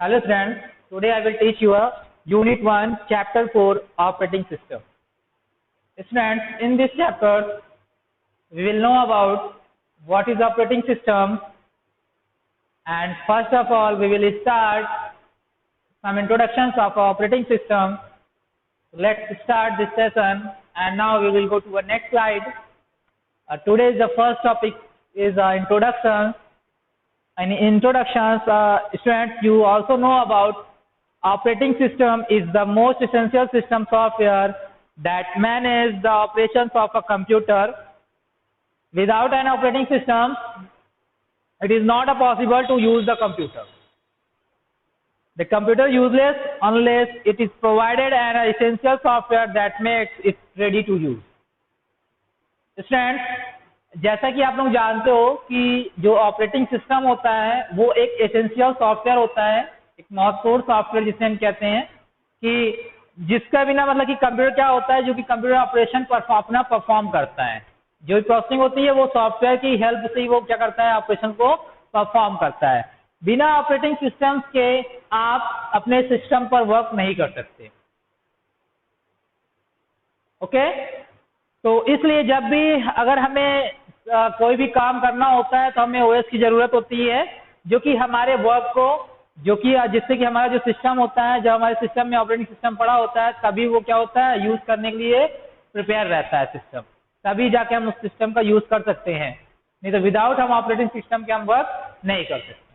Hello friends, today I will teach you a Unit 1 Chapter 4 Operating System. Students, in this chapter we will know about what is operating system, and first of all we will start some introductions of operating system. Let's start this session, and now we will go to the next slide. Today's the first topic is introduction. And introductions, students, you also know about operating system is the most essential system software that manages the operations of a computer. Without an operating system, it is not possible to use the computer. The computer is useless unless it is provided an essential software that makes it ready to use. Students, जैसा कि आप लोग जानते हो कि जो operating system होता है वो एक एसेंशियल सॉफ्टवेयर होता है, एक महत्वपूर्ण सॉफ्टवेयर जिसे हम कहते हैं कि जिसका बिना मतलब कि कंप्यूटर क्या होता है, जो कि कंप्यूटर ऑपरेशन अपना परफॉर्म करता है। जो प्रोसेसिंग होती है वो सॉफ्टवेयर की हेल्प से ही वो क्या करता है, ऑपरेशन को परफॉर्म करता है। बिना ऑपरेटिंग सिस्टम्स के आप अपने सिस्टम पर वर्क नहीं कर सकते। ओके, तो इसलिए जब भी अगर हमें कोई भी काम करना होता है तो हमें ओएस की जरूरत होती है, जो कि हमारे वर्क को जिससे कि हमारा जो सिस्टम होता है, जब हमारे सिस्टम में ऑपरेटिंग सिस्टम पड़ा होता है तभी वो क्या होता है, यूज करने के लिए प्रिपेयर रहता है सिस्टम, तभी जाके हम उस सिस्टम का यूज कर सकते हैं, नहीं तो विदाउट हम ऑपरेटिंग सिस्टम के हम वर्क नहीं कर सकते।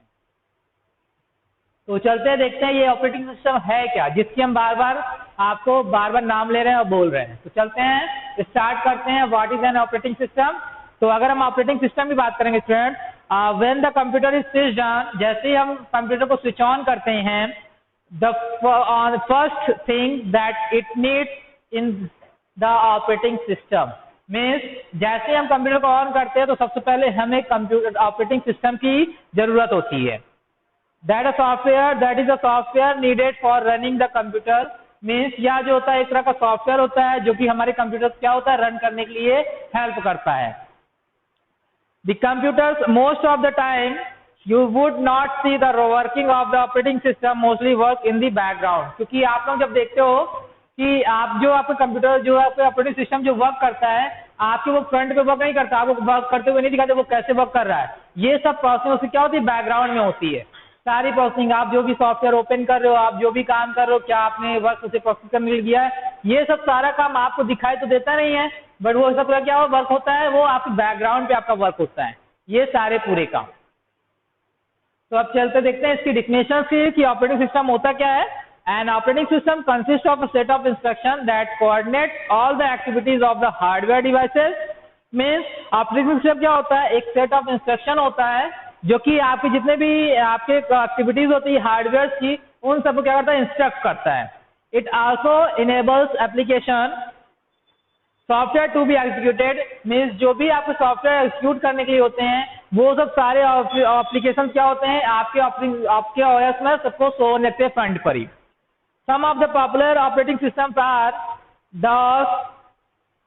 तो चलते हैं, देखते हैं ये ऑपरेटिंग सिस्टम है क्या, जिसकी हम बार बार नाम ले रहे हैं और बोल रहे हैं। तो चलते हैं, स्टार्ट करते हैं। What is an operating system? तो अगर हम ऑपरेटिंग सिस्टम की बात करेंगे student, when the computer is switched on, जैसे ही हम कंप्यूटर को स्विच ऑन करते हैं, the first thing that it needs in the operating system means, जैसे हम कंप्यूटर को ऑन करते हैं तो सबसे पहले हमें कंप्यूटर ऑपरेटिंग सिस्टम की जरूरत होती है। That is a software needed for running the computer means, यह जो होता है एक तरह का सॉफ्टवेयर होता है जो कि हमारे कंप्यूटर क्या होता है, रन करने के लिए हेल्प करता है। The computers, most of the time you would not see the working of the operating system, mostly work in the background। क्योंकि आप लोग जब देखते हो कि आपका कंप्यूटर जो आपका ऑपरेटिंग सिस्टम जो वर्क करता है, आपके वो फ्रंट पे वर्क नहीं करता, आपको वर्क करते हुए नहीं दिखाते वो कैसे वर्क कर रहा है। ये सब प्रोसेसिंग उसकी क्या होती है, बैकग्राउंड में होती है। सारी प्रोसेसिंग, आप जो भी सॉफ्टवेयर ओपन कर रहे हो, आप जो भी काम कर रहे हो, क्या आपने वर्क उसे प्रोसेस करने के लिए किया है, ये सब सारा काम आपको दिखाई तो देता नहीं है, बट वो सब क्या वर्क होता है, वो आपके बैकग्राउंड पे आपका वर्क होता है, ये सारे पूरे काम। तो अब चलते देखते हैं इसकी डेफिनेशन की कि ऑपरेटिंग सिस्टम होता क्या है। N operating system consist of a set of instruction that coordinate all the activities of the hardware devices means, operating system क्या होता है, एक सेट ऑफ इंस्ट्रक्शन होता है जो कि आपके जितने भी आपके एक्टिविटीज होती है हार्डवेयर की, उन सबको क्या करता है, इंस्ट्रक्ट करता है। It also enables application software to be executed means, जो भी आपको सॉफ्टवेयर एग्जीक्यूट करने के लिए होते हैं वो सब सारे एप्लीकेशन क्या होते हैं आपके ओएस में सबको शो होने लगते हैं फ्रंट पर ही। Some of the popular operating systems are DOS,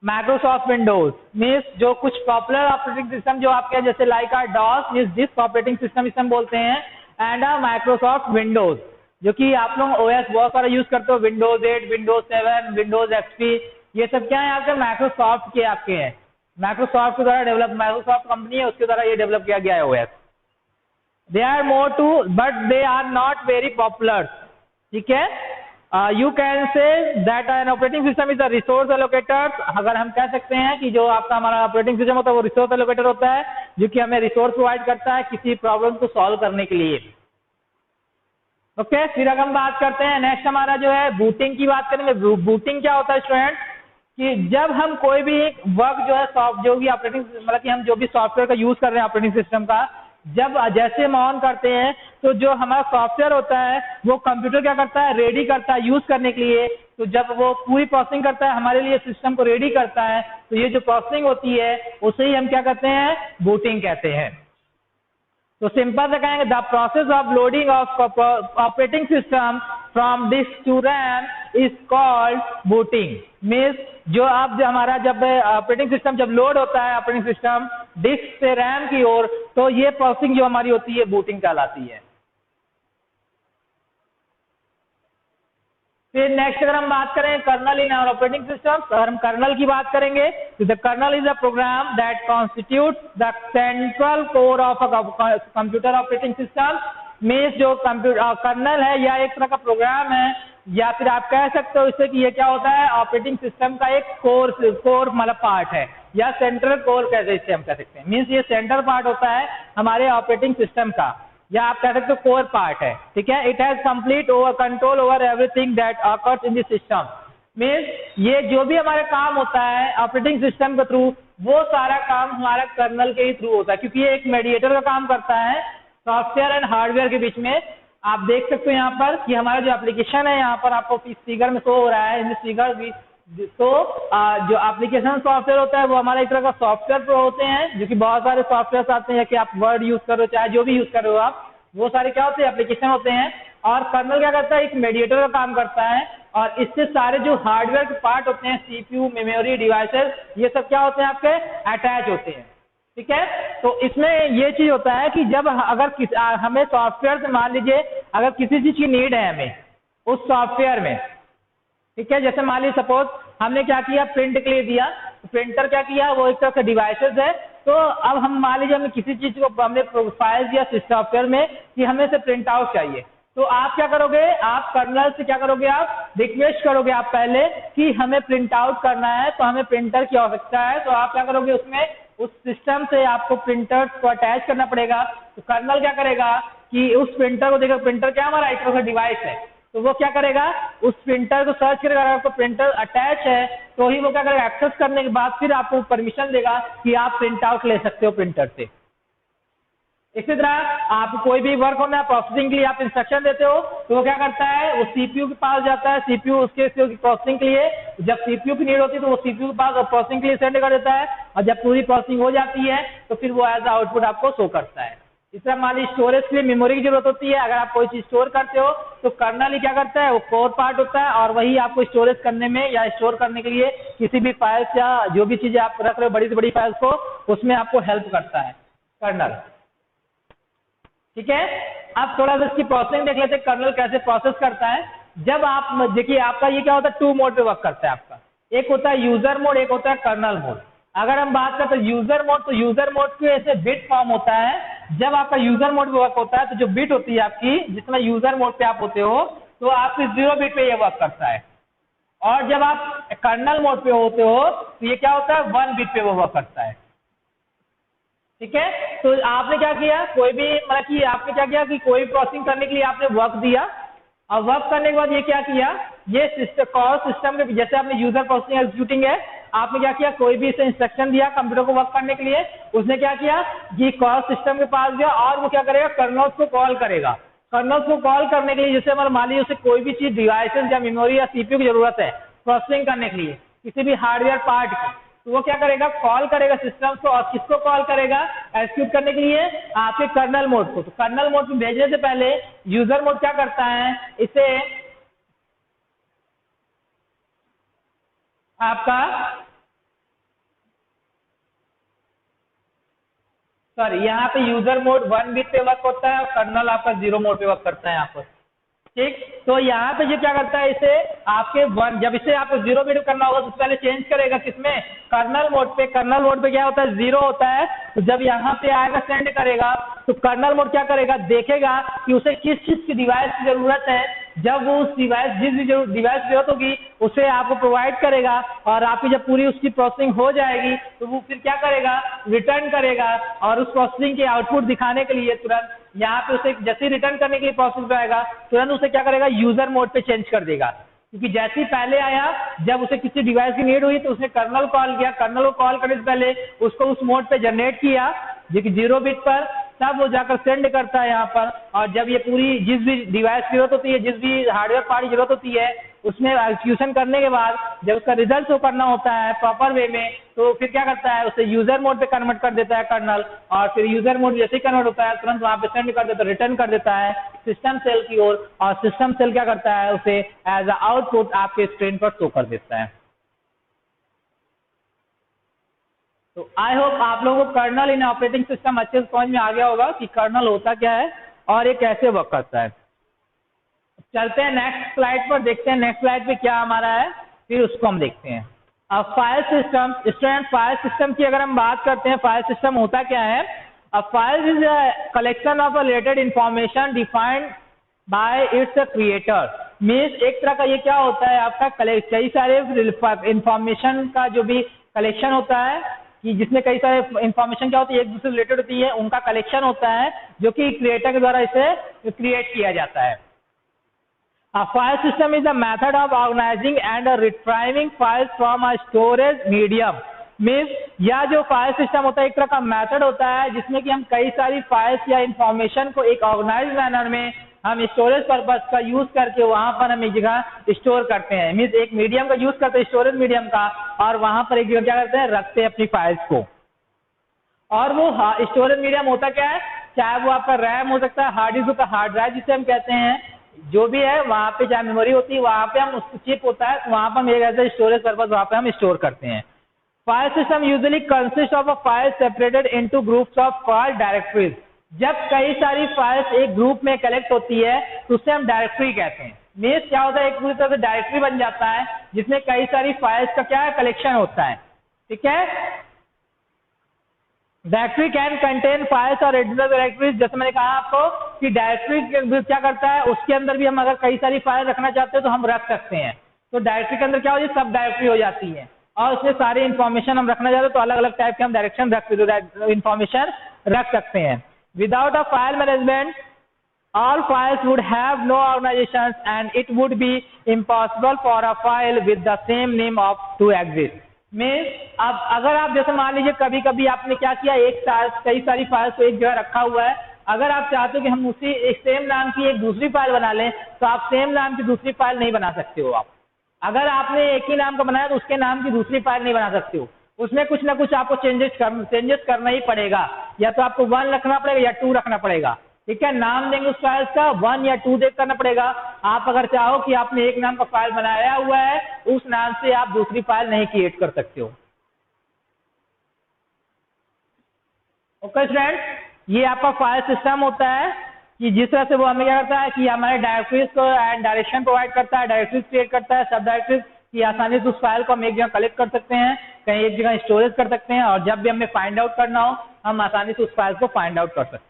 Microsoft Windows means, जो कुछ पॉपुलर ऑपरेटिंग सिस्टम जो आपके जैसे like are DOS means disk operating system बोलते हैं, एंड माइक्रोसॉफ्ट विंडोज जो कि आप लोग ओएस बहुत सारा यूज करते हो, विंडोज 8, विंडोज 7, विंडोज एक्सपी, ये सब क्या है आपके माइक्रोसॉफ्ट के आपके हैं, माइक्रोसॉफ्ट के द्वारा डेवलप, माइक्रोसॉफ्ट कंपनी है उसके द्वारा ये डेवलप किया गया है OS. They are more too but they are not very popular. ठीक है, you can say that an operating system is a resource allocator. अगर हम कह सकते हैं कि जो आपका हमारा ऑपरेटिंग सिस्टम होता है वो रिसोर्स एलोकेटर होता है, जो कि हमें रिसोर्स प्रोवाइड करता है किसी प्रॉब्लम को सॉल्व करने के लिए। ओके, फिर अगर हम बात करते हैं नेक्स्ट हमारा जो है बूटिंग की बात करेंगे। बूटिंग क्या होता है स्टूडेंट, कि जब हम कोई भी वर्क जो है जो भी ऑपरेटिंग मतलब कि हम जो भी सॉफ्टवेयर का यूज कर रहे हैं ऑपरेटिंग सिस्टम का, जब जैसे हम ऑन करते हैं तो जो हमारा सॉफ्टवेयर होता है वो कंप्यूटर क्या करता है, रेडी करता है यूज करने के लिए। तो जब वो पूरी प्रोसेसिंग करता है हमारे लिए, सिस्टम को रेडी करता है, तो ये जो प्रोसेसिंग होती है उसे ही हम क्या कहते हैं, बूटिंग कहते हैं। तो सिंपल से कहेंगे the process of loading of operating system from disk to RAM is called booting means, जो हमारा जब ऑपरेटिंग सिस्टम जब लोड होता है ऑपरेटिंग सिस्टम डिस्क से रैम की ओर, तो ये प्रोसेसिंग जो हमारी होती है बूटिंग कहलाती है। फिर नेक्स्ट अगर हम बात करें कर्नल इन ऑपरेटिंग सिस्टम, अगर हम कर्नल की बात करेंगे तो the kernel is a program that constitute the central core of a computer operating system. Means जो कंप्यूटर कर्नल है या एक तरह का प्रोग्राम है, या फिर आप कह सकते हो इससे कि ये क्या होता है, ऑपरेटिंग सिस्टम का एक कोर मतलब पार्ट है, या सेंट्रल कोर कैसे इसे हम कह सकते हैं। मीन्स ये सेंट्रल पार्ट होता है हमारे ऑपरेटिंग सिस्टम का, या आप कह सकते हो कोर पार्ट है, ठीक है। It has complete over control over everything that occurs in the system. Means ये जो भी हमारा काम होता है ऑपरेटिंग सिस्टम के थ्रू, वो सारा काम हमारा कर्नल के ही थ्रू होता है, क्योंकि ये एक मेडिएटर का काम करता है सॉफ्टवेयर एंड हार्डवेयर के बीच में। आप देख सकते हो यहाँ पर कि हमारा जो एप्लीकेशन है, यहाँ पर आपको इस फिगर में शो हो रहा है, इन फिगर भी। तो जो एप्लीकेशन सॉफ्टवेयर होता है वो हमारा एक तरह का सॉफ्टवेयर प्रो होते हैं, जो कि बहुत सारे सॉफ्टवेयर आते हैं कि आप वर्ड यूज करो चाहे जो भी यूज करो आप, वो सारे क्या होते हैं, एप्लीकेशन होते हैं। और कर्नल क्या करता है, एक मेडिएटर का काम करता है, और इससे सारे जो हार्डवेयर के पार्ट होते हैं, सीपीयू, मेमोरी, डिवाइसेस, ये सब क्या होते हैं, आपके अटैच होते हैं, ठीक है। तो इसमें ये चीज होता है कि जब अगर हमें सॉफ्टवेयर से मान लीजिए अगर किसी चीज की नीड है हमें उस सॉफ्टवेयर में, ठीक है। जैसे मान लीजिए सपोज हमने क्या किया, प्रिंट के लिए दिया, तो प्रिंटर क्या किया, वो एक तरह का डिवाइसेस है। तो अब हम मान लीजिए हमें किसी चीज को हमने फाइल दिया सॉफ्टवेयर में कि हमें से प्रिंट आउट चाहिए, तो आप क्या करोगे, आप कर्नल से क्या करोगे, आप रिक्वेस्ट करोगे आप पहले कि हमें प्रिंट आउट करना है, तो हमें प्रिंटर की आवश्यकता है। तो आप क्या करोगे, उसमें उस सिस्टम से आपको प्रिंटर्स को अटैच करना पड़ेगा। तो कर्नल क्या करेगा कि उस प्रिंटर को देखो, प्रिंटर क्या हमारा एक तरह का डिवाइस है, तो वो क्या करेगा, उस प्रिंटर को सर्च करेगा, अगर आपको प्रिंटर अटैच है तो ही वो क्या करेगा, एक्सेस करने के बाद फिर आपको परमिशन देगा कि आप प्रिंट आउट ले सकते हो प्रिंटर से। इसी तरह आप कोई भी वर्क होना है, प्रोसेसिंग के लिए आप इंस्ट्रक्शन देते हो, तो वो क्या करता है, वो सीपीयू के पास जाता है, सीपीयू उसके प्रोसेसिंग के लिए, जब सीपीयू की नीड होती है तो वो सीपीयू के पास प्रोसेसिंग के लिए सेंड कर देता है, और जब पूरी प्रोसेसिंग हो जाती है तो फिर वो एज आउटपुट आपको शो करता है। इस तरह मान लीजिए स्टोरेज के लिए मेमोरी की जरूरत होती है, अगर आप कोई चीज स्टोर करते हो तो कर्नल ही क्या करता है, वो कोर पार्ट होता है, और वही आपको स्टोरेज करने में या स्टोर करने के लिए किसी भी फाइल्स या जो भी चीजें आप रख रहे हो बड़ी से बड़ी फाइल्स को, उसमें आपको हेल्प करता है कर्नल, ठीक है। अब थोड़ा सा इसकी प्रोसेसिंग देख लेते हैं, कर्नल कैसे प्रोसेस करता है। जब आप देखिए, आपका ये क्या होता है, 2 मोड पे वर्क करता है आपका, एक होता है यूजर मोड, एक होता है कर्नल मोड। अगर हम बात करें तो यूजर मोड, तो यूजर मोड के ऐसे बिट फॉर्म होता है। जब आपका यूजर मोड पे वर्क होता है तो जो बिट होती है आपकी, जिसमें यूजर मोड पे आप होते हो, तो आपकी 0 बिट पे ये वर्क करता है। और जब आप कर्नल मोड पे होते हो तो ये क्या होता है, 1 बिट पे वो वर्क करता है, ठीक है। तो आपने क्या किया, कोई भी मतलब कि आपने क्या किया कि कोई प्रोसेसिंग करने के लिए आपने वर्क दिया, और वर्क करने के बाद ये क्या किया, ये सिस्टम के जैसे आपने यूजर प्रोसेसिंग एग्जीक्यूटिंग है, आपने क्या किया, कोई भी इसे इंस्ट्रक्शन दिया कंप्यूटर को वर्क करने के लिए, उसने क्या किया कि कॉल सिस्टम के पास गया और वो क्या करेगा, कर्नल को कॉल करेगा। कर्नल को कॉल करने के लिए जैसे हमारे मान लीजिए उसे कोई भी चीज डिवाइसेस या मेमोरी या सीपीयू की जरूरत है प्रोसेसिंग करने के लिए किसी भी हार्डवेयर पार्ट की, तो वो क्या करेगा, कॉल करेगा सिस्टम को, और किसको कॉल करेगा, एग्जीक्यूट करने के लिए आपके कर्नल मोड को। तो कर्नल मोड में भेजने से पहले यूजर मोड क्या करता है, इसे आपका यहाँ पे यूजर मोड 1 बिट पे वर्क होता है और कर्नल आपका 0 मोड पे वर्क करता है यहाँ पर, ठीक। तो यहाँ पे ये क्या करता है, इसे आपके 1, जब इसे आपको 0 बिट करना होगा तो पहले चेंज करेगा किसमें, कर्नल मोड पे। कर्नल मोड पे क्या होता है, 0 होता है। तो जब यहाँ पे आएगा सेंड करेगा, तो कर्नल मोड क्या करेगा, देखेगा कि उसे किस चीज की डिवाइस की जरूरत है। जब वो उस डिवाइस जिस भी डिवाइस की जरूरत होगी उसे आपको प्रोवाइड करेगा, और आपकी जब पूरी उसकी प्रोसेसिंग हो जाएगी तो वो फिर क्या करेगा, रिटर्न करेगा, और उस प्रोसेसिंग के आउटपुट दिखाने के लिए तुरंत यहाँ पे उसे जैसे रिटर्न करने के लिए प्रोसेस आएगा, तुरंत उसे क्या करेगा, यूजर मोड पे चेंज कर देगा। क्योंकि जैसे ही पहले आया, जब उसे किसी डिवाइस की नीड हुई तो उसने कर्नल कॉल किया, कर्नल को कॉल करने से पहले उसको उस मोड पे जनरेट किया जो कि 0 बिट पर, तब वो जाकर सेंड करता है यहाँ पर। और जब ये पूरी जिस भी डिवाइस की जरूरत होती है, जिस भी हार्डवेयर पार्ट की जरूरत होती है, उसमें एग्जीक्यूशन करने के बाद जब उसका रिजल्ट शो करना होता है प्रॉपर वे में, तो फिर क्या करता है, उसे यूजर मोड पे कन्वर्ट कर देता है कर्नल, और फिर यूजर मोड जैसे ही कन्वर्ट होता है तुरंत वहां पे सेंड कर देता है, रिटर्न कर देता है सिस्टम सेल की ओर, और सिस्टम सेल क्या करता है, उसे एज अ आउटपुट आपके स्क्रीन पर शो कर देता है। तो आई होप आप लोगों को कर्नल इन ऑपरेटिंग सिस्टम अच्छे से समझ में आ गया होगा कि कर्नल होता क्या है और ये कैसे वर्क करता है। चलते हैं नेक्स्ट स्लाइड पर, देखते हैं नेक्स्ट स्लाइड पे क्या हमारा है, फिर उसको हम देखते हैं। अब file system, student file system की अगर हम बात करते हैं, फाइल सिस्टम होता क्या है? A file is a collection of related information defined by it's creator. Means एक तरह का ये क्या होता है आपका कई सारे इंफॉर्मेशन का जो भी कलेक्शन होता है, कि जिसमें कई सारे इंफॉर्मेशन क्या होती है, एक दूसरे रिलेटेड होती है, उनका कलेक्शन होता है जो कि क्रिएटर के द्वारा इसे क्रिएट किया जाता है। A file system is a method of organizing and retrieving files from a storage medium. Means यह जो फाइल सिस्टम होता है एक तरह का मेथड होता है जिसमें कि हम कई सारी फाइल्स या इंफॉर्मेशन को एक ऑर्गेनाइज मैनर में हम स्टोरेज पर्पज का यूज करके वहां पर हम एक जगह स्टोर करते हैं। मीन्स एक मीडियम का यूज करते हैं, स्टोरेज मीडियम का, और वहां पर एक जगह क्या करते हैं, रखते हैं अपनी फाइल्स को। और वो स्टोरेज मीडियम होता क्या है, चाहे वो आपका रैम हो सकता है, हार्ड डिस्क का हार्ड ड्राइव जिसे हम कहते हैं, जो भी है वहां पे चाहे मेमोरी होती है वहां पे हम उसको चिप होता है, तो वहां पर हम एक ऐसा स्टोरेज पर्पज वहां पे हम स्टोर करते हैं। File system usually consist of a file separated into groups of file directories. जब कई सारी फाइल्स एक ग्रुप में कलेक्ट होती है तो उसे हम डायरेक्टरी कहते हैं। मीन्स क्या होता है, एक पूरी तरह से डायरेक्टरी बन जाता है जिसमें कई सारी फाइल्स का क्या है, कलेक्शन होता है। ठीक है, डायरेक्टरी कैन कंटेन फाइल्स और एडिशनल डायरेक्टरीज। जैसे मैंने कहा आपको कि डायरेक्टरी क्या करता है, उसके अंदर भी हम अगर कई सारी फाइल रखना चाहते हैं तो हम रख सकते हैं। तो डायरेक्टरी के अंदर क्या हो जाती है, सब डायरेक्टरी हो जाती है, और उसमें सारी इन्फॉर्मेशन हम रखना चाहते हैं तो अलग अलग टाइप के हम डायरेक्शन इन्फॉर्मेशन रख सकते हैं। Without a file management all files would have no organizations and it would be impossible for a file with the same name of to exist। Means अब अगर आप जैसे मान लीजिए कभी कभी आपने क्या किया, एक साथ कई सारी फाइल्स को एक जगह रखा हुआ है, अगर आप चाहते हो कि हम उसी एक सेम नाम की एक दूसरी फाइल बना लें तो आप सेम नाम की दूसरी फाइल नहीं बना सकते हो। आप अगर आपने एक ही नाम का बनाया तो उसके नाम की दूसरी फाइल नहीं बना सकते हो, उसमें कुछ ना कुछ आपको चेंजेस करना ही पड़ेगा, या तो आपको 1 रखना पड़ेगा या 2 रखना पड़ेगा। ठीक है, नाम देंगे उस फाइल का 1 या 2 देख करना पड़ेगा। आप अगर चाहो कि आपने एक नाम का फाइल बनाया हुआ है, उस नाम से आप दूसरी फाइल नहीं क्रिएट कर सकते हो। ओके स्टूडेंट, ये आपका फाइल सिस्टम होता है कि जिस तरह से वो हमें क्या करता है कि हमारे डायरेक्टरीज को एंड डायरेक्शन प्रोवाइड करता है, डायरेक्टरीज क्रिएट करता है, सब डायरेक्टरीज की आसानी से उस फाइल को हम एक जगह कलेक्ट कर सकते हैं, कहीं एक जगह स्टोरेज कर सकते हैं, और जब भी हमें फाइंड आउट करना हो हम आसानी से उस फाइल को फाइंड आउट कर सकते हैं।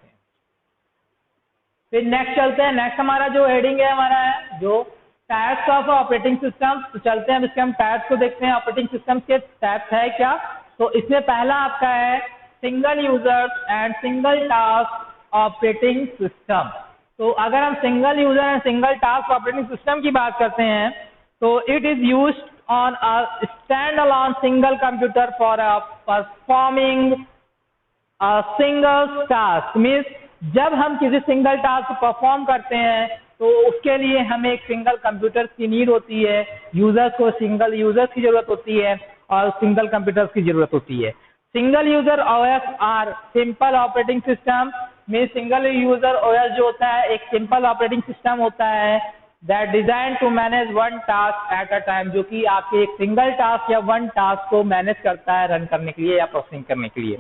फिर नेक्स्ट चलते हैं, नेक्स्ट हमारा जो हेडिंग है हमारा है जो टाइप्स ऑफ ऑपरेटिंग सिस्टम। तो चलते हैं इसके हम टाइप्स को देखते हैं, ऑपरेटिंग सिस्टम के टाइप्स है क्या। तो इसमें पहला आपका है single user and single task operating system. तो अगर हम single user and single task operating system की बात करते हैं तो it is used on a stand alone single computer for performing single task. Means जब हम किसी सिंगल टास्क परफॉर्म करते हैं तो उसके लिए हमें एक सिंगल कंप्यूटर की नीड होती है, यूजर्स को सिंगल यूजर्स की जरूरत होती है और सिंगल कंप्यूटर्स की जरूरत होती है। Single user OS are simple operating system में सिंगल यूजर ओएस जो होता है एक सिंपल ऑपरेटिंग सिस्टम होता है that design to manage one task at a time, जो कि आपके एक सिंगल टास्क या वन टास्क को मैनेज करता है रन करने के लिए या प्रोसेसिंग करने के लिए।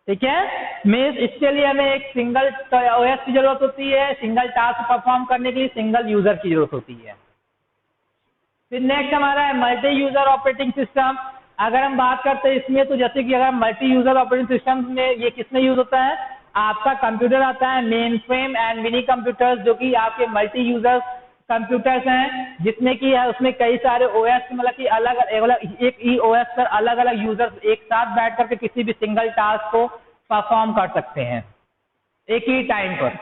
ठीक है, मीन्स इसके लिए हमें एक सिंगल ओएस की जरूरत होती है, सिंगल टास्क परफॉर्म करने के लिए सिंगल यूजर की जरूरत होती है। फिर नेक्स्ट हमारा है मल्टी यूजर ऑपरेटिंग सिस्टम। अगर हम बात करते हैं इसमें तो जैसे कि अगर मल्टी यूजर ऑपरेटिंग सिस्टम में ये किसमें यूज होता है, आपका कंप्यूटर आता है main frame and mini computers जो कि आपके मल्टी यूजर कंप्यूटर्स हैं, जिसमें कि उसमें कई सारे ओएस मतलब कि अलग अलग एक ही ओएस पर अलग अलग यूजर्स एक साथ बैठ करके किसी भी सिंगल टास्क को परफॉर्म कर सकते हैं एक ही टाइम पर।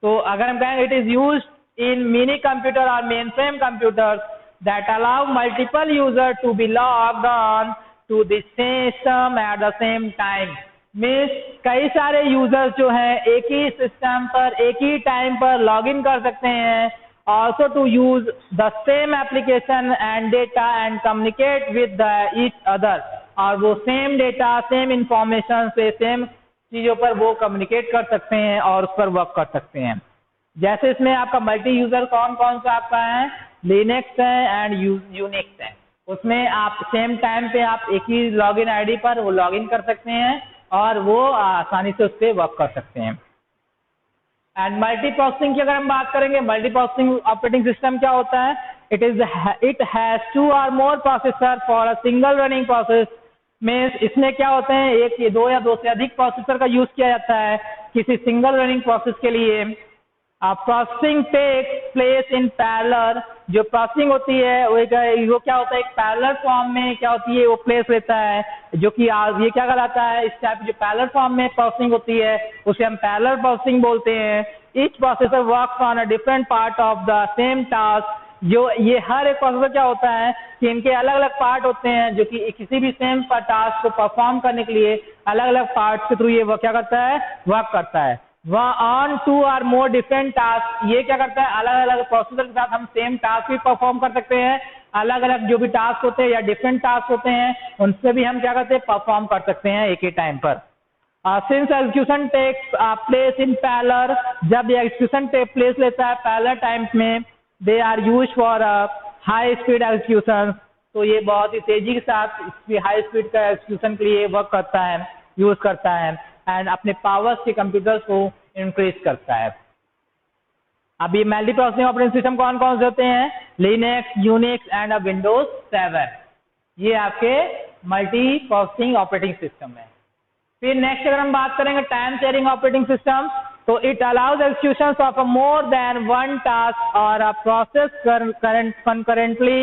तो अगर हम कहें it is used in mini computer और mainframe computers that allow multiple user to be logged on to the system at the same time. Means कई सारे यूजर्स जो हैं एक ही सिस्टम पर एक ही टाइम पर लॉग इन कर सकते हैं, also to use the same application and data and communicate with each other, और वो सेम डेटा सेम इंफॉर्मेशन से सेम चीजों पर वो कम्युनिकेट कर सकते हैं और उस पर वर्क कर सकते हैं। जैसे इसमें आपका मल्टी यूजर कौन कौन सा आपका है, लिनक्स है एंड यूनिक्स है। उसमें आप सेम टाइम पे आप एक ही लॉगिन आईडी पर वो लॉगिन कर सकते हैं और वो आसानी से उस पर वर्क कर सकते हैं। एंड मल्टी प्रोसेसिंग की अगर हम बात करेंगे, मल्टी प्रोसेसिंग ऑपरेटिंग सिस्टम क्या होता है? It has 2 or more processor for a single running process. Means इसमें क्या होते हैं, एक या दो या दो से अधिक प्रोसेसर का यूज किया जाता है किसी सिंगल रनिंग प्रोसेस के लिए। Processing takes place in parallel. जो प्रोसेसिंग होती है वो क्या होता है, एक पैरेलल फॉर्म में क्या होती है, वो प्लेस लेता है, जो कि ये क्या कहलाता है, इस टाइप जो पैरेलल फॉर्म में प्रोसेसिंग होती है उसे हम पैरेलल प्रोसेसिंग बोलते हैं। Each processor works on a different part of the same task. जो ये हर एक प्रोसेसर क्या होता है कि इनके अलग अलग पार्ट होते हैं, जो कि किसी भी सेम टास्क को परफॉर्म करने के लिए अलग अलग पार्ट्स के थ्रू ये वो क्या करता है, वर्क करता है। वह on 2 or more different task, ये क्या करता है, अलग अलग प्रोसेसर के साथ हम सेम टास्क भी परफॉर्म कर सकते हैं। अलग अलग जो भी टास्क होते हैं या डिफरेंट टास्क होते हैं उनसे भी हम क्या करते हैं, परफॉर्म कर सकते हैं एक ही टाइम पर। Since execution takes place in parallel, जब ये एग्जीक्यूशन प्लेस लेता है पैरेलल टाइम में, they are use for high speed execution. तो ये बहुत ही तेजी के साथ हाई स्पीड का एग्जीक्यूशन के लिए वर्क करता है, यूज करता है, एंड अपने पावर्स के कंप्यूटर्स को इंक्रीज करता है। अब ये मल्टी प्रोसेसिंग ऑपरेटिंग सिस्टम कौन कौन से होते हैं? Linux, Unix and Windows 7। ये आपके मल्टी प्रोसेसिंग ऑपरेटिंग सिस्टम है। फिर नेक्स्ट अगर हम बात करेंगे टाइम शेयरिंग ऑपरेटिंग सिस्टम, तो it allows execution of more than one task और a process concurrently.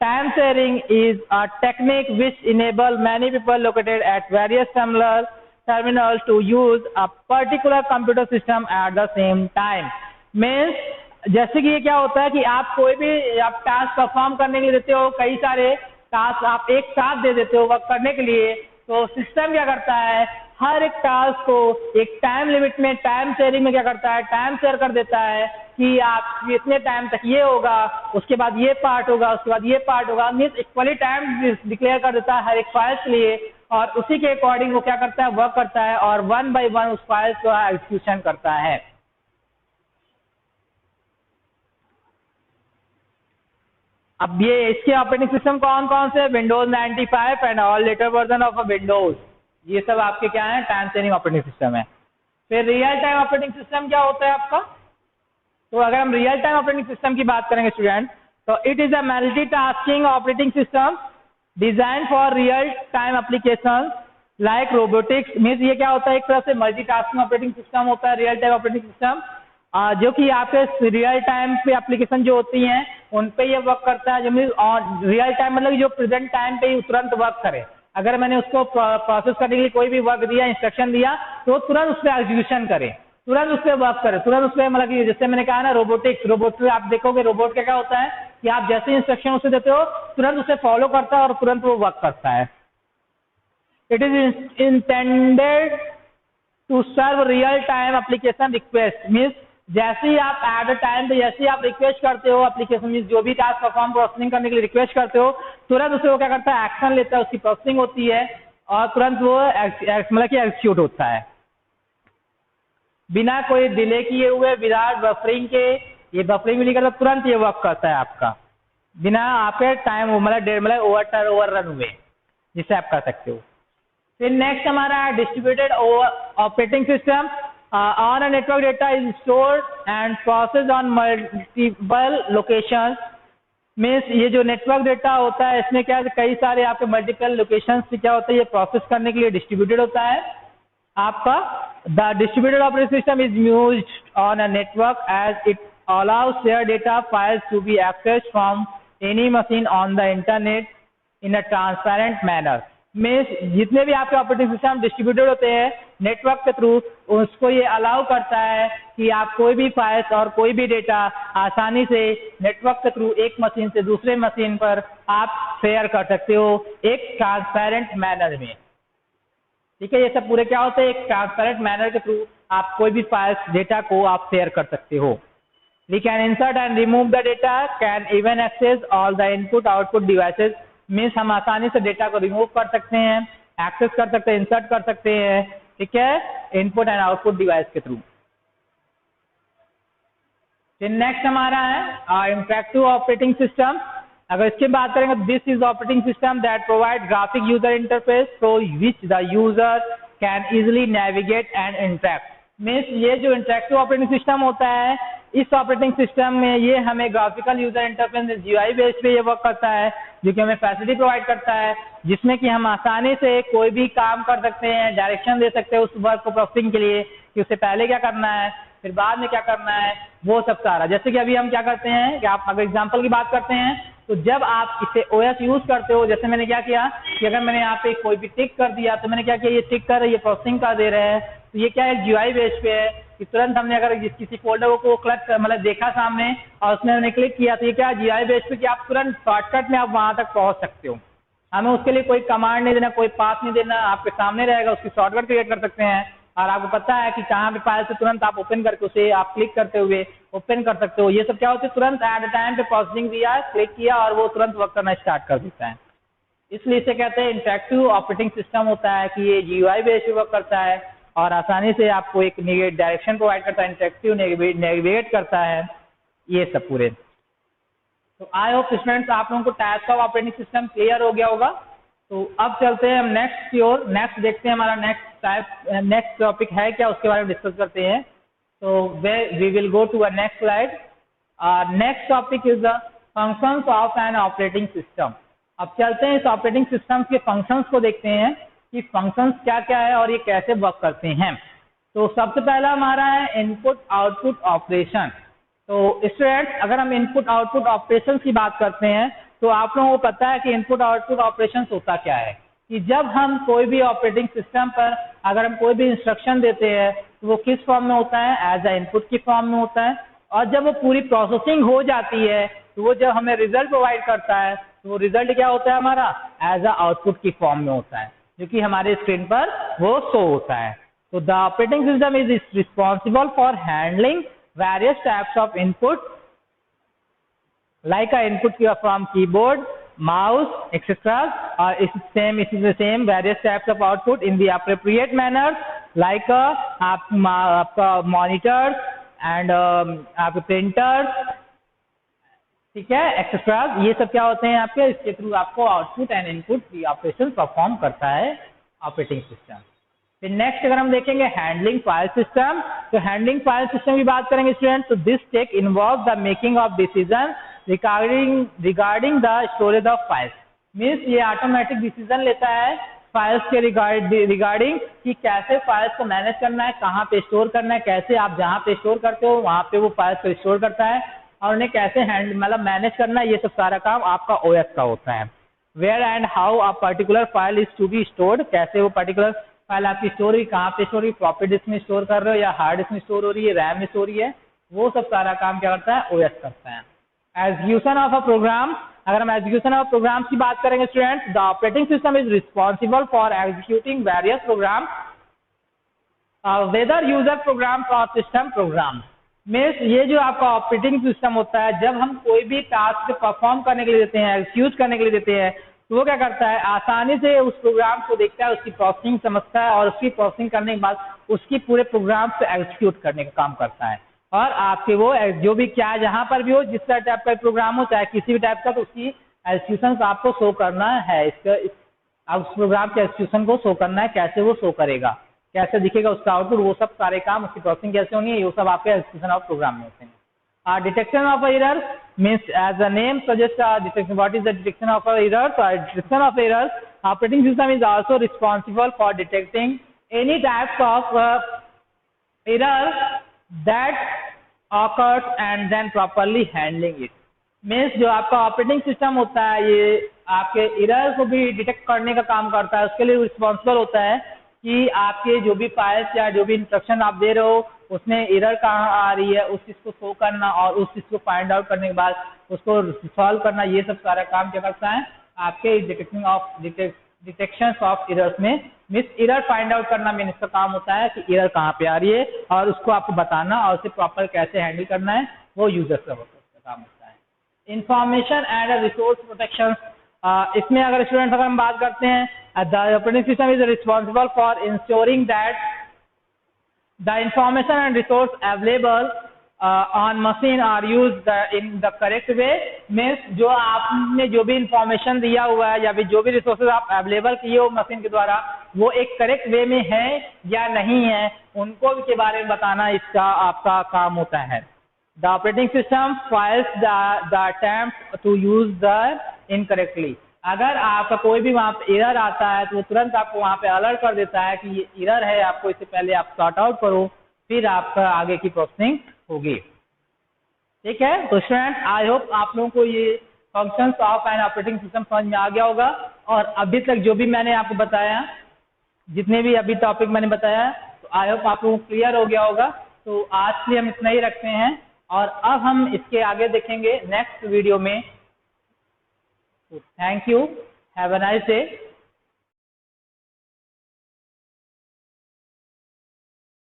Time sharing is a technique which enable many people located at various terminals to use a particular computer system at the same time. Means जैसे कि ये क्या होता है कि आप कोई भी आप टास्क परफॉर्म करने के लिए देते हो, कई सारे टास्क आप एक साथ दे देते हो वर्क करने के लिए, तो सिस्टम क्या करता है, हर एक टास्क को एक टाइम लिमिट में टाइम शेयरिंग में क्या करता है, टाइम शेयर कर देता है कि आप इतने टाइम तक ये होगा, उसके बाद ये पार्ट होगा, उसके बाद ये पार्ट होगा। मीन्स इक्वली टाइम डिक्लेयर कर देता है हर एक फाइल के लिए, और उसी के अकॉर्डिंग वो क्या करता है, वर्क करता है और 1 by 1 उस फाइल को एग्जीक्यूशन करता है। अब ये इसके ऑपरेटिंग सिस्टम कौन कौन से? Windows 95 and all later version of Windows. ये सब आपके क्या है, टाइम शेयरिंग ऑपरेटिंग सिस्टम है। फिर रियल टाइम ऑपरेटिंग सिस्टम क्या होता है आपका? तो अगर हम रियल टाइम ऑपरेटिंग सिस्टम की बात करेंगे स्टूडेंट, तो it is a multitasking operating system design for real time application like robotics. Means ये क्या होता है, एक तरह से मल्टीटास्किंग ऑपरेटिंग सिस्टम होता है रियल टाइम ऑपरेटिंग सिस्टम, जो कि आपके रियल टाइम पे एप्लीकेशन जो होती हैं उन पे ये वर्क करता है। जब रियल टाइम मतलब जो प्रेजेंट टाइम पे ही तुरंत वर्क करे। अगर मैंने उसको प्रोसेस करने के लिए कोई भी वर्क दिया, इंस्ट्रक्शन दिया, तो तुरंत उस पर एग्जीक्यूशन करे, तुरंत उस पर वर्क करे, तुरंत उस पर, मतलब कि जैसे मैंने कहा ना रोबोटिक्स, रोबोट आप देखोगे रोबोट का क्या होता है कि आप जैसे इंस्ट्रक्शन उसे देते हो तुरंत उसे फॉलो करता है और तुरंत वो वर्क करता है। It is intended to serve real time application request. Means जैसे ही आप एट अ टाइम पे जैसे ही आप रिक्वेस्ट करते हो एप्लीकेशन, मीन्स जो भी टास्क परफॉर्म प्रोसेसिंग करने के लिए रिक्वेस्ट करते हो, तुरंत उसे वो क्या करता है, एक्शन लेता है, उसकी प्रोसेसिंग होती है और तुरंत वो मतलब कि एग्जीक्यूट होता है बिना कोई डिले किए हुए, विदाउट बफरिंग के। ये बफरिंग भी नहीं करता, तुरंत ये वर्क करता है आपका बिना आपके टाइम मतलब ओवर रन हुए, जिसे आप कर सकते हो। फिर नेक्स्ट हमारा है distributed operating system. On a network data is stored and processed on multiple locations. Means ये जो नेटवर्क डेटा होता है इसमें क्या है, कई सारे आपके मल्टीपल लोकेशंस से क्या होता है, ये प्रोसेस करने के लिए डिस्ट्रीब्यूटेड होता है आपका। The distributed operating system is used on a network as it allows shared data files to be accessed from any machine on the internet in a transparent manner. Means जितने भी आपके operating system distributed होते हैं network के through, उसको ये allow करता है कि आप कोई भी फाइल्स और कोई भी डेटा आसानी से नेटवर्क के थ्रू एक मशीन से दूसरे मशीन पर आप शेयर कर सकते हो एक ट्रांसपेरेंट मैनर में। ठीक है, ये सब पूरे क्या होते हैं, एक ट्रांसपेरेंट मैनर के थ्रू आप कोई भी फाइल्स डेटा को आप शेयर कर सकते हो। We can insert and remove the data, can even access all the input output devices. Means हम आसानी से डेटा को रिमूव कर सकते हैं, एक्सेस कर सकते हैं, इंसर्ट कर सकते हैं, ठीक है, इनपुट एंड आउटपुट डिवाइस के थ्रू। नेक्स्ट हमारा है इंटरैक्टिव ऑपरेटिंग सिस्टम। अगर इसकी बात करेंगे, this is operating system that provide graphic user interface through which the user can easily navigate and interact. Means ये जो इंटरेक्टिव ऑपरेटिंग सिस्टम होता है, इस ऑपरेटिंग सिस्टम में ये हमें graphical user interface GUI base पे ये वर्क करता है, जो कि हमें फैसिलिटी प्रोवाइड करता है, जिसमें कि हम आसानी से कोई भी काम कर सकते हैं, डायरेक्शन दे सकते हैं उस वर्क को प्रोसेसिंग के लिए कि उससे पहले क्या करना है, फिर बाद में क्या करना है, वो सब सारा। जैसे कि अभी हम क्या करते हैं कि आप अगर एग्जांपल की बात करते हैं, तो जब आप इसे OS यूज करते हो, जैसे मैंने क्या किया कि अगर मैंने यहाँ पे कोई भी टिक कर दिया, तो मैंने क्या किया, ये टिक कर ये प्रोसेसिंग कर दे रहे हैं, तो ये क्या है, GUI बेस पे है कि तुरंत हमने अगर किसी फोल्डर को क्लिक मतलब देखा सामने और उसमें हमने क्लिक किया, तो ये क्या है, GUI बेस पे कि आप तुरंत शॉर्टकट में आप वहां तक पहुंच सकते हो। हमें उसके लिए कोई कमांड नहीं देना, कोई पाथ नहीं देना, आपके सामने रहेगा, उसकी शॉर्टकट क्रिएट कर सकते हैं और आपको पता है कि कहाँ पे फाइल से तुरंत आप ओपन करके उसे आप क्लिक करते हुए ओपन कर सकते हो। ये सब क्या होता है, तुरंत एट द टाइम पे प्रोसेसिंग दिया, क्लिक किया और वो तुरंत वर्क करना स्टार्ट कर देता है। इसलिए इसे कहते हैं इंटरेक्टिव ऑपरेटिंग सिस्टम होता है कि ये GUI बेस पे वर्क करता है और आसानी से आपको एक डायरेक्शन प्रोवाइड करता है, इंटरेक्टिव नेविगेट करता है, ये सब पूरे। तो आई होप स्टूडेंट्स आप लोगों को types of operating system clear हो गया होगा। तो अब चलते हैं हम नेक्स्ट की ओर। नेक्स्ट देखते हैं हमारा नेक्स्ट टॉपिक है क्या, उसके बारे में डिस्कस करते हैं। तो we will go to a next slide. Next topic is the functions of an operating system. अब चलते हैं इस ऑपरेटिंग सिस्टम के फंक्शंस को देखते हैं कि फंक्शंस क्या क्या है और ये कैसे वर्क करते हैं। तो सबसे पहला हमारा है इनपुट आउटपुट ऑपरेशन। तो स्टूडेंट्स अगर हम इनपुट आउटपुट ऑपरेशन की बात करते हैं, तो आप लोगों को पता है कि इनपुट आउटपुट ऑपरेशन होता क्या है, कि जब हम कोई भी ऑपरेटिंग सिस्टम पर अगर हम कोई भी इंस्ट्रक्शन देते हैं, तो वो किस फॉर्म में होता है, एज अ इनपुट की फॉर्म में होता है। और जब वो पूरी प्रोसेसिंग हो जाती है, तो वो जब हमें रिजल्ट प्रोवाइड करता है, तो वो रिजल्ट क्या होता है हमारा, एज अ आउटपुट की फॉर्म में होता है, जो कि हमारे स्क्रीन पर वो शो होता है। तो the operating system is responsible for handling various types of input like a input from keyboard, mouse, etc. or it is the same various types of output in the appropriate manner like आपका monitors and आपके printers, ठीक है, etcetera. ये सब क्या होते हैं आपके, इसके थ्रू आपको आउटपुट एंड इनपुट की ऑपरेशन परफॉर्म करता है ऑपरेटिंग सिस्टम। फिर नेक्स्ट अगर हम देखेंगे हैंडलिंग फाइल सिस्टम, तो हैंडलिंग फाइल सिस्टम की बात करेंगे स्टूडेंट, तो this take involve the making of decision regarding the storage of files. Means ये ऑटोमेटिक डिसीजन लेता है फाइल्स के रिगार्डिंग कि कैसे फाइल्स को मैनेज करना है, कहाँ पे स्टोर करना है, कैसे आप जहाँ पे स्टोर करते हो वहाँ पे वो फाइल्स को स्टोर करता है और उन्हें कैसे मतलब मैनेज करना है, ये सब सारा काम आपका OS का होता है। Where and how a particular file is to be stored, कैसे वो पर्टिकुलर फाइल आपकी स्टोर हुई, कहाँ पे स्टोर हुई, फ्लॉपी डिस्क में स्टोर कर रहे हो या हार्ड डिस्क में स्टोर हो रही है, रैम में स्टोर हो रही है, वो सब सारा काम क्या करता है, OS करता है। एग्जीक्यूशन ऑफ अ प्रोग्राम, अगर हम एग्जीक्यूशन ऑफ प्रोग्राम की बात करेंगे student, the operating system is responsible for executing various program whether user program और सिस्टम प्रोग्राम। मीन्स ये जो आपका ऑपरेटिंग सिस्टम होता है, जब हम कोई भी टास्क परफॉर्म करने के लिए देते हैं, एग्जीक्यूट करने के लिए देते हैं, तो वो क्या करता है, आसानी से उस प्रोग्राम को देखता है, उसकी प्रोसेसिंग समझता है और उसकी प्रोसेसिंग करने के बाद उसकी पूरे प्रोग्राम को एग्जीक्यूट करने का काम करता है। और आपके वो जो भी क्या जहाँ पर भी हो, जिस टाइप का प्रोग्राम हो, चाहे किसी भी टाइप का, तो उसकी एग्जीक्यूशन आपको शो करना है। उस प्रोग्राम के एग्जीक्यूशन को शो करना है, कैसे वो शो करेगा, कैसे दिखेगा उसका आउटपुट, वो सब सारे काम, उसकी प्रोसेसिंग कैसे होनी है, ये सब आपके एग्जीक्यूशन ऑफ प्रोग्राम में होते हैं। Detection of errors means, as the name suggests, detection. What is the detection of errors? Detection of errors, operating system is also responsible for detecting any types of errors that occurs and then properly handling it. Means जो आपका operating system होता है, ये आपके error को भी detect करने का काम करता है, उसके लिए रिस्पॉन्सिबल होता है कि आपके जो भी फाइल्स या जो भी इंस्ट्रक्शन आप दे रहे हो, उसमें एरर कहाँ आ रही है, उस चीज को शो करना और उस चीज को फाइंड आउट करने के बाद उसको सॉल्व करना, ये सब सारा काम क्या करता है आपके डिटेक्शन ऑफ एरर्स में। मिस एरर फाइंड आउट करना में इसका काम होता है कि एरर कहाँ पे आ रही है और उसको आपको बताना और उसे प्रॉपर कैसे हैंडल करना है, वो यूजर का काम होता है। इंफॉर्मेशन एंड रिसोर्स प्रोटेक्शन, इसमें अगर स्टूडेंट्स अगर हम बात करते हैं, the operating system is responsible for ensuring that the information and resource available on machine are use in the correct way, means जो आपने जो भी इंफॉर्मेशन दिया हुआ है या फिर जो भी रिसोर्सेज आप अवेलेबल किए हो मशीन के द्वारा वो एक करेक्ट वे में है या नहीं है, उनको के बारे में बताना इसका आपका काम होता है। The operating system files the attempt to use the incorrectly. अगर आपका कोई भी वहाँ पे एरर आता है तो वो तुरंत आपको वहाँ पे अलर्ट कर देता है कि ये एरर है, आपको इससे पहले आप सॉर्ट आउट करो, फिर आपका आगे की प्रोसेसिंग होगी। ठीक है, तो स्टूडेंट आई होप आप लोगों को ये functions of an operating system समझ में आ गया होगा। और अभी तक जो भी मैंने आपको बताया, जितने भी अभी टॉपिक मैंने बताया, तो आई होप आप लोगों को क्लियर हो गया होगा। तो आज के लिए हम इतना ही रखते हैं और अब हम इसके आगे देखेंगे नेक्स्ट वीडियो में। Thank you, have a nice day.